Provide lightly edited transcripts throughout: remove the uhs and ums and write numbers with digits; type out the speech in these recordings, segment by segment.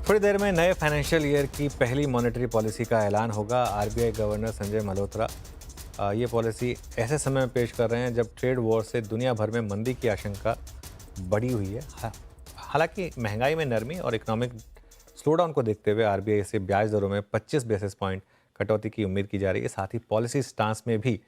थोड़ी देर में नए फाइनेंशियल ईयर की पहली मॉनेटरी पॉलिसी का ऐलान होगा। आरबीआई गवर्नर संजय मल्होत्रा ये पॉलिसी ऐसे समय में पेश कर रहे हैं जब ट्रेड वॉर से दुनिया भर में मंदी की आशंका बढ़ी हुई है। हालांकि महंगाई में नरमी और इकोनॉमिक स्लोडाउन को देखते हुए आरबीआई से ब्याज दरों में 25 बेसिस पॉइंट कटौती की उम्मीद की जा रही है। साथ ही पॉलिसी स्टांस में भी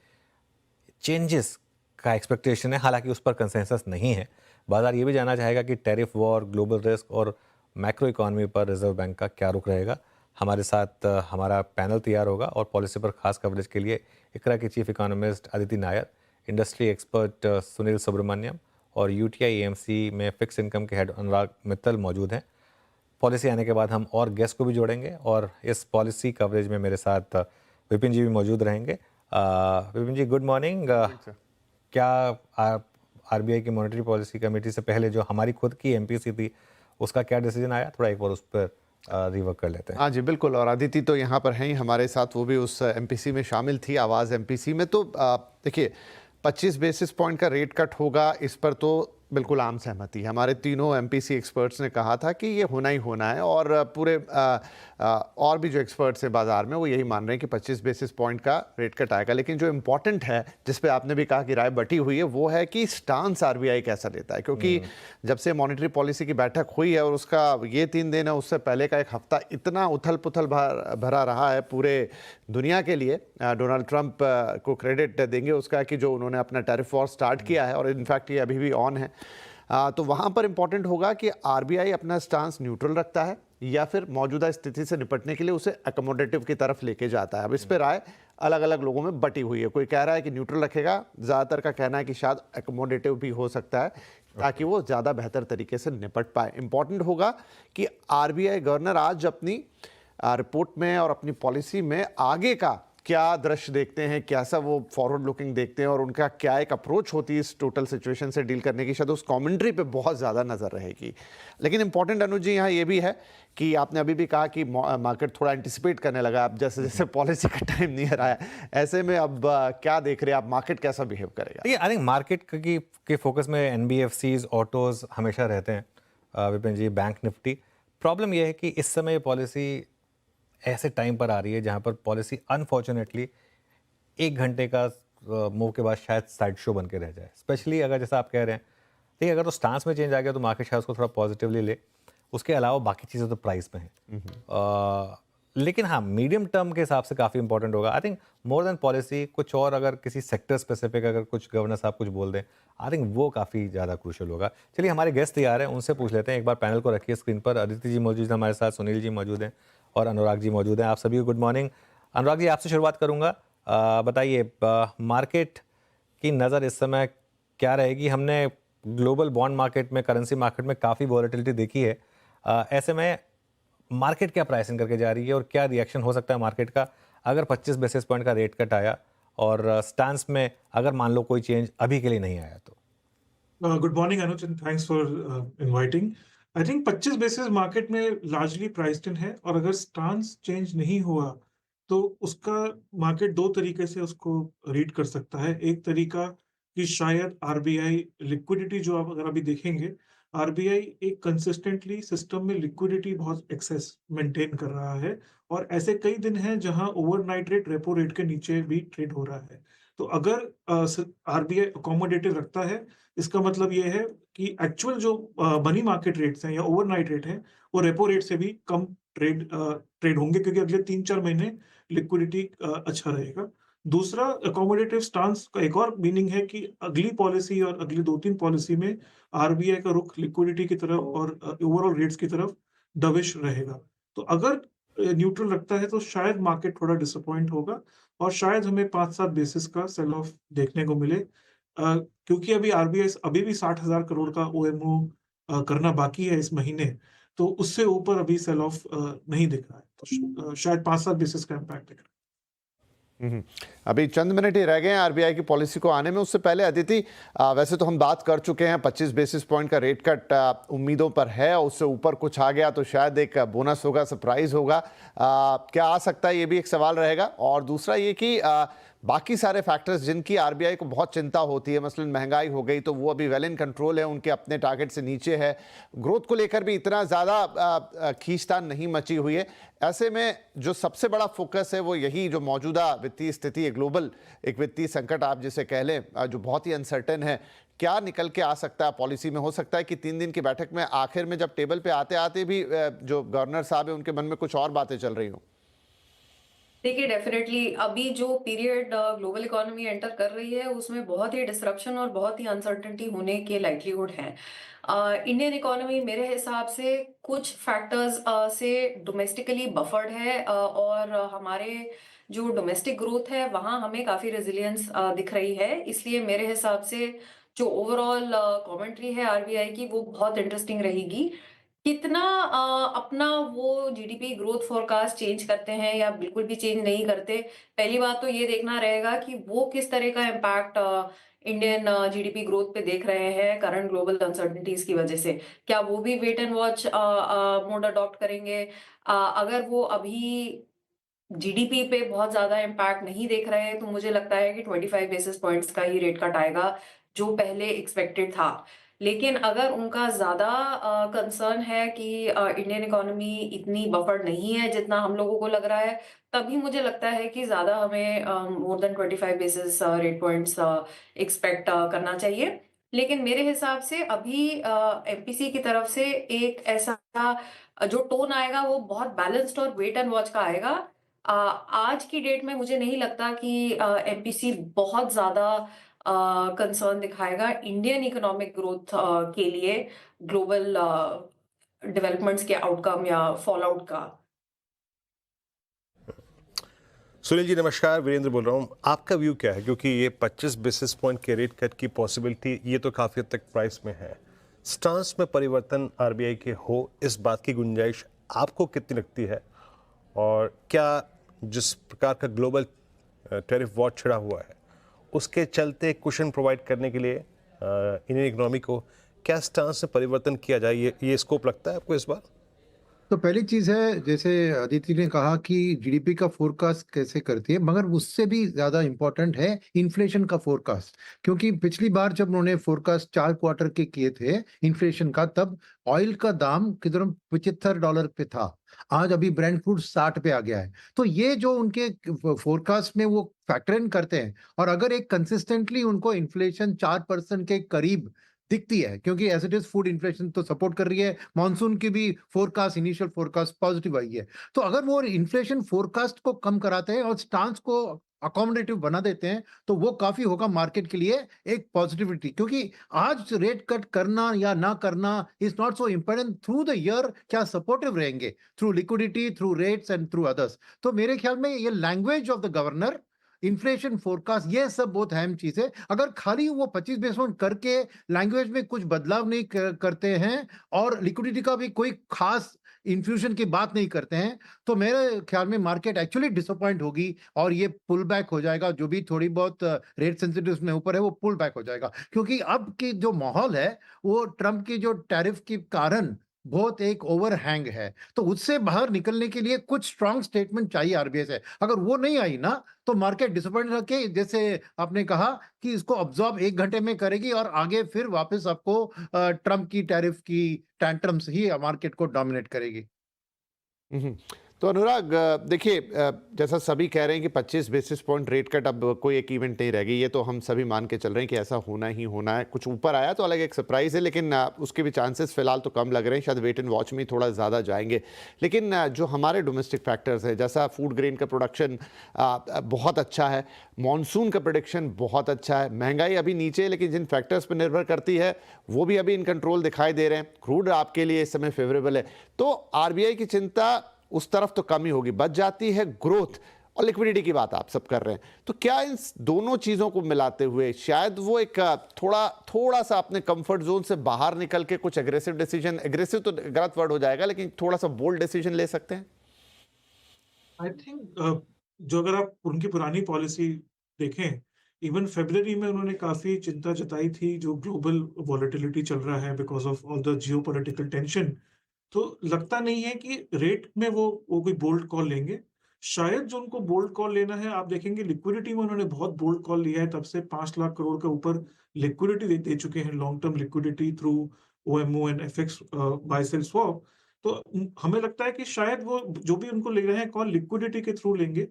चेंजेस का एक्सपेक्टेशन है, हालांकि उस पर कंसेंसस नहीं है। बाजार ये भी जानना चाहेगा कि टैरिफ वॉर, ग्लोबल रिस्क और मैक्रो इकोनॉमी पर रिजर्व बैंक का क्या रुख रहेगा। हमारे साथ हमारा पैनल तैयार होगा और पॉलिसी पर खास कवरेज के लिए इकरा के chief economist Aditi Nayar, industry expert Sunil Subramaniam और यूटीआई एएमसी में फिक्स इनकम के हेड अनुराग मित्तल मौजूद हैं। पॉलिसी आने के बाद हम और गेस्ट को भी जोड़ेंगे और इस पॉलिसी कवरेज में मेरे साथ विपिन जी भी मौजूद रहेंगे। विपिन जी, गुड मॉर्निंग। क्या आरबीआई की मॉनेटरी पॉलिसी कमेटी से पहले जो हमारी खुद की एमपीसी थी उसका क्या डिसीजन आया, थोड़ा एक बार उस पर रिवर्क कर लेते हैं। हाँ जी, बिल्कुल। और अदिति तो यहाँ पर हैं ही हमारे साथ, वो भी उस एमपीसी में शामिल थी, आवाज़ एमपीसी में। तो देखिए, 25 बेसिस पॉइंट का रेट कट होगा, इस पर तो बिल्कुल आम सहमति है। हमारे तीनों एमपीसी एक्सपर्ट्स ने कहा था कि ये होना ही होना है, और पूरे और भी जो एक्सपर्ट्स हैं बाजार में वो यही मान रहे हैं कि 25 बेसिस पॉइंट का रेट कट आएगा। लेकिन जो इम्पॉर्टेंट है, जिस पे आपने भी कहा कि राय बटी हुई है, वो है कि स्टांस आरबीआई कैसा लेता है। क्योंकि जब से मॉनेटरी पॉलिसी की बैठक हुई है और उसका ये 3 दिन है, उससे पहले का एक हफ्ता इतना उथल पुथल भरा रहा है पूरे दुनिया के लिए। डोनाल्ड ट्रंप को क्रेडिट देंगे उसका कि जो उन्होंने अपना टैरिफ वॉर स्टार्ट किया है, और इनफैक्ट ये अभी भी ऑन है। तो वहाँ पर इंपॉर्टेंट होगा कि आरबीआई अपना स्टांस न्यूट्रल रखता है या फिर मौजूदा स्थिति से निपटने के लिए उसे अकोमोडेटिव की तरफ लेके जाता है। अब इस पर राय अलग अलग लोगों में बटी हुई है। कोई कह रहा है कि न्यूट्रल रखेगा, ज़्यादातर का कहना है कि शायद अकोमोडेटिव भी हो सकता है, ताकि वो ज़्यादा बेहतर तरीके से निपट पाए। इंपॉर्टेंट होगा कि आरबीआई गवर्नर आज अपनी रिपोर्ट में और अपनी पॉलिसी में आगे का क्या दृश्य देखते हैं, कैसा वो फॉरवर्ड लुकिंग देखते हैं, और उनका क्या एक अप्रोच होती है इस टोटल सिचुएशन से डील करने की, शायद उस कमेंट्री पे बहुत ज़्यादा नज़र रहेगी। लेकिन इंपॉर्टेंट अनुज जी यहाँ ये भी है कि आपने अभी भी कहा कि मार्केट थोड़ा एंटिसिपेट करने लगा अब जैसे जैसे पॉलिसी का टाइम नियर आया। ऐसे में अब क्या देख रहे हैं आप, मार्केट कैसा बिहेव करेगा? आई थिंक मार्केट के फोकस में एनबीएफसीज, ऑटोज हमेशा रहते हैं विपिन जी, बैंक निफ्टी। प्रॉब्लम यह है कि इस समय पॉलिसी ऐसे टाइम पर आ रही है जहां पर पॉलिसी अनफॉर्चुनेटली 1 घंटे का मूव के बाद शायद साइड शो बन के रह जाए। स्पेशली अगर जैसा आप कह रहे हैं, देखिए अगर तो स्टांस में चेंज आ गया तो मार्केट शायद उसको थोड़ा पॉजिटिवली ले। उसके अलावा बाकी चीज़ें तो प्राइस में हैं। लेकिन हाँ, मीडियम टर्म के हिसाब से काफ़ी इंपॉर्टेंट होगा। I think more than policy, कुछ और अगर किसी सेक्टर स्पेसिफिक अगर कुछ गवर्नर साहब कुछ बोल दें, आई थिंक वो काफ़ी ज़्यादा क्रूशियल होगा। चलिए, हमारे गेस्ट तैयार हैं, उनसे पूछ लेते हैं। एक बार पैनल को रखिए स्क्रीन पर। अदिति जी मौजूद हैं हमारे साथ, सुनील जी मौजूद हैं और अनुराग जी मौजूद हैं। आप सभी को गुड मॉर्निंग। अनुराग जी, आपसे शुरुआत करूँगा। बताइए, मार्केट की नज़र इस समय क्या रहेगी? हमने ग्लोबल बॉन्ड मार्केट में, करेंसी मार्केट में काफ़ी वॉलेटिलिटी देखी है। ऐसे में मार्केट क्या प्राइसिंग करके जा रही है और क्या रिएक्शन हो सकता है मार्केट का अगर 25 बेसिस पॉइंट का रेट कट आया और स्टांस में अगर मान लो कोई चेंज अभी के लिए नहीं आया तो? Good morning Anuj, and thanks for inviting. I think 25 basis market में लार्जली प्राइस्ड इन है, और अगर स्टांस चेंज नहीं हुआ तो उसका मार्केट दो तरीके से उसको रीड कर सकता है। एक तरीका कि शायद आरबीआई लिक्विडिटी, जो आप अगर अभी देखेंगे, आरबीआई एक कंसिस्टेंटली सिस्टम में लिक्विडिटी बहुत एक्सेस मेंटेन कर रहा है, और ऐसे कई दिन हैं जहां ओवरनाइट रेट रेपो रेट के नीचे भी ट्रेड हो रहा है। तो अगर आरबीआई अकोमोडेटिव रखता है, इसका मतलब ये है कि एक्चुअल जो मनी मार्केट रेट्स हैं या ओवरनाइट रेट है, वो रेपो रेट से भी कम ट्रेड होंगे, क्योंकि अगले 3-4 महीने लिक्विडिटी अच्छा रहेगा। दूसरा, अकोमोडेटिव स्टांस का एक और मीनिंग है कि अगली पॉलिसी और अगली 2-3 पॉलिसी में आरबीआई का रुख लिक्विडिटी की तरफ और ओवरऑल रेट्स की तरफ डविश रहेगा। तो अगर न्यूट्रल रखता है तो शायद मार्केट थोड़ा डिसअपॉइंट होगा, और शायद हमें 5-7 बेसिस का सेल ऑफ देखने को मिले। क्योंकि अभी आरबीआई अभी भी 60,000 करोड़ का ओएमओ करना बाकी है इस महीने, तो उससे ऊपर अभी सेल ऑफ नहीं दिख रहा है। तो शायद 5-7 बेसिस का इम्पैक्ट दिख रहा है। अभी चंद मिनट ही रह गए हैं आरबीआई की पॉलिसी को आने में। उससे पहले अदिति, वैसे तो हम बात कर चुके हैं 25 बेसिस पॉइंट का रेट कट उम्मीदों पर है, और उससे ऊपर कुछ आ गया तो शायद एक बोनस होगा, सरप्राइज होगा। क्या आ सकता है, ये भी एक सवाल रहेगा। और दूसरा ये कि बाकी सारे फैक्टर्स जिनकी आरबीआई को बहुत चिंता होती है, मसलन महंगाई हो गई तो वो अभी वेल इन कंट्रोल है, उनके अपने टारगेट से नीचे है, ग्रोथ को लेकर भी इतना ज़्यादा खींचतान नहीं मची हुई है। ऐसे में जो सबसे बड़ा फोकस है वो यही जो मौजूदा वित्तीय स्थिति है, ग्लोबल एक वित्तीय संकट आप जिसे कह लें, जो बहुत ही अनसर्टेन है, क्या निकल के आ सकता है पॉलिसी में? हो सकता है कि 3 दिन की बैठक में आखिर में जब टेबल पे आते आते भी जो गवर्नर साहब है उनके मन में कुछ और बातें चल रही हो। देखिए डेफिनेटली अभी जो पीरियड ग्लोबल इकोनॉमी एंटर कर रही है उसमें बहुत ही डिसरप्शन और बहुत ही अनसर्टेनिटी होने के लाइक्लीहुड है। इंडियन इकोनॉमी मेरे हिसाब से कुछ फैक्टर्स से डोमेस्टिकली बफर्ड है, और हमारे जो डोमेस्टिक ग्रोथ है वहाँ हमें काफी रेजिलियंस दिख रही है। इसलिए मेरे हिसाब से जो ओवरऑल कमेंट्री है आरबीआई की वो बहुत इंटरेस्टिंग रहेगी। कितना अपना वो जीडीपी ग्रोथ फोरकास्ट चेंज करते हैं या बिल्कुल भी चेंज नहीं करते, पहली बात तो ये देखना रहेगा कि वो किस तरह का इम्पैक्ट इंडियन जीडीपी ग्रोथ पे देख रहे हैं करंट ग्लोबल अनसर्टेनिटीज की वजह से। क्या वो भी wait and watch mode adopt करेंगे? अगर वो अभी जीडीपी पे बहुत ज्यादा इम्पैक्ट नहीं देख रहे हैं तो मुझे लगता है कि 25 बेसिस पॉइंट्स का ही रेट कट आएगा, जो पहले एक्सपेक्टेड था। लेकिन अगर उनका ज्यादा कंसर्न है कि इंडियन इकोनॉमी इतनी बफर्ड नहीं है जितना हम लोगों को लग रहा है, तभी मुझे लगता है कि ज्यादा हमें more than 25 basis rate points expect करना चाहिए। लेकिन मेरे हिसाब से अभी एमपीसी की तरफ से एक ऐसा जो टोन आएगा वो बहुत बैलेंस्ड और वेट एंड वॉच का आएगा। आज की डेट में मुझे नहीं लगता कि एमपीसी बहुत ज्यादा कंसर्न दिखाएगा इंडियन इकोनॉमिक ग्रोथ के लिए ग्लोबल डेवलपमेंट्स के आउटकम या फॉल आउट का। सुनील जी नमस्कार, वीरेंद्र बोल रहा हूँ। आपका व्यू क्या है, क्योंकि ये 25 बेसिस पॉइंट के रेट कट की पॉसिबिलिटी ये तो काफ़ी हद तक प्राइस में है, स्टांस में परिवर्तन आरबीआई के हो इस बात की गुंजाइश आपको कितनी लगती है? और क्या जिस प्रकार का ग्लोबल टैरिफ वॉर छिड़ा हुआ है उसके चलते कुशन प्रोवाइड करने के लिए इंडियन इकोनॉमी को क्या स्टांस में परिवर्तन किया जाए, ये स्कोप लगता है आपको इस बार? तो पहली चीज है, जैसे अदिति ने कहा कि जीडीपी का फोरकास्ट कैसे करती है, मगर उससे भी ज्यादा इंपॉर्टेंट है इन्फ्लेशन का फोरकास्ट। क्योंकि पिछली बार जब उन्होंने फोरकास्ट 4 क्वार्टर के किए थे इन्फ्लेशन का, तब ऑयल का दाम किधर $75 पे था। आज अभी ब्रेंट क्रूड 60 पे आ गया है। तो ये जो उनके फोरकास्ट में वो फैक्टर इन करते हैं, और अगर एक कंसिस्टेंटली उनको इन्फ्लेशन 4% के करीब दिखती है, क्योंकि as it is food inflation तो सपोर्ट कर रही है, मॉनसून की भी फोरकास्ट, इनिशियल फोरकास्ट पॉजिटिव आई है। तो अगर वो इन्फ्लेशन फोरकास्ट को कम कराते हैं और स्टांस को अकोमोडेटिव बना देते हैं, तो वो काफी होगा मार्केट के लिए एक पॉजिटिविटी। क्योंकि आज रेट कट करना या ना करना is not so important, through the year क्या सपोर्टिव रहेंगे, through liquidity, through rates and through others. तो मेरे ख्याल में ये language of the governor, inflation forecast, ये सब बहुत अहम चीज है। अगर खाली वो 25 बेस पॉइंट करके लैंग्वेज में कुछ बदलाव नहीं करते हैं और लिक्विडिटी का भी कोई खास इन्फ्यूजन की बात नहीं करते हैं, तो मेरे ख्याल में मार्केट एक्चुअली डिसअपॉइंट होगी और ये पुल बैक हो जाएगा। जो भी थोड़ी बहुत रेट सेंसिटिव में ऊपर है वो पुल बैक हो जाएगा, क्योंकि अब की जो माहौल है वो ट्रम्प की जो टैरिफ के कारण बहुत एक ओवरहैंग है। तो उससे बाहर निकलने के लिए कुछ स्ट्रांग स्टेटमेंट चाहिए आरबीआई से। अगर वो नहीं आई ना, तो मार्केट डिसअपॉइंट होके, जैसे आपने कहा कि इसको ऑब्जॉर्व 1 घंटे में करेगी और आगे फिर वापस आपको ट्रम्प की टैरिफ की टैंट्रम्स ही मार्केट को डोमिनेट करेगी। हम्म। तो अनुराग, देखिए, जैसा सभी कह रहे हैं कि 25 बेसिस पॉइंट रेट कट अब कोई एक इवेंट नहीं रहेगी, ये तो हम सभी मान के चल रहे हैं कि ऐसा होना ही होना है। कुछ ऊपर आया तो अलग एक सरप्राइज है, लेकिन उसके भी चांसेस फिलहाल तो कम लग रहे हैं, शायद वेट एंड वॉच में ही थोड़ा ज़्यादा जाएंगे। लेकिन जो हमारे डोमेस्टिक फैक्टर्स हैं, जैसा फूड ग्रेन का प्रोडक्शन बहुत अच्छा है, मॉनसून का प्रोडिक्शन बहुत अच्छा है, महंगाई अभी नीचे है लेकिन जिन फैक्टर्स पर निर्भर करती है वो भी अभी इन कंट्रोल दिखाई दे रहे हैं, क्रूड आपके लिए इस समय फेवरेबल है, तो आरबीआई की चिंता उस तरफ तो कम ही होगी। बच जाती है ग्रोथ और लिक्विडिटी की बात आप सब कर रहे हैं। तो क्या इन दोनों चीजों को मिलाते हुए शायद वो एक थोड़ा सा अपने कंफर्ट जोन से बाहर निकल के कुछ एग्रेसिव डिसीजन, एग्रेसिव तो गलत वर्ड हो जाएगा, लेकिन थोड़ा सा बोल्ड डिसीजन ले सकते हैं? आई थिंक जो अगर आप उनकी पुरानी पॉलिसी देखें, इवन फरवरी में उन्होंने काफी चिंता जताई थी जो ग्लोबल वॉलेटिलिटी चल रहा है because of all the geopolitical tension. तो लगता नहीं है कि रेट में वो कोई बोल्ड कॉल लेंगे। शायद जो उनको बोल्ड कॉल लेना है, आप देखेंगे लिक्विडिटी में उन्होंने बहुत बोल्ड कॉल लिया है, तब से 5 लाख करोड़ के ऊपर लिक्विडिटी दे चुके हैं, long term liquidity through OMO and FX buy sell swap. तो हमें लगता है कि शायद वो जो भी उनको ले रहे हैं कॉल लिक्विडिटी के थ्रू लेंगे।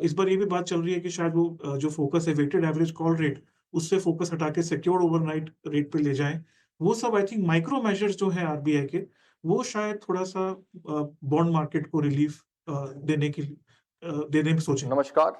इस बार ये भी बात चल रही है कि शायद वो जो फोकस है वेटेड एवरेज कॉल रेट, उससे फोकस हटा के सिक्योर्ड ओवरनाइट रेट पे ले जाएं। वो सब आई थिंक माइक्रो मेजर्स जो है आरबीआई के, वो शायद थोड़ा सा बॉन्ड मार्केट को रिलीफ देने में सोचें। नमस्कार,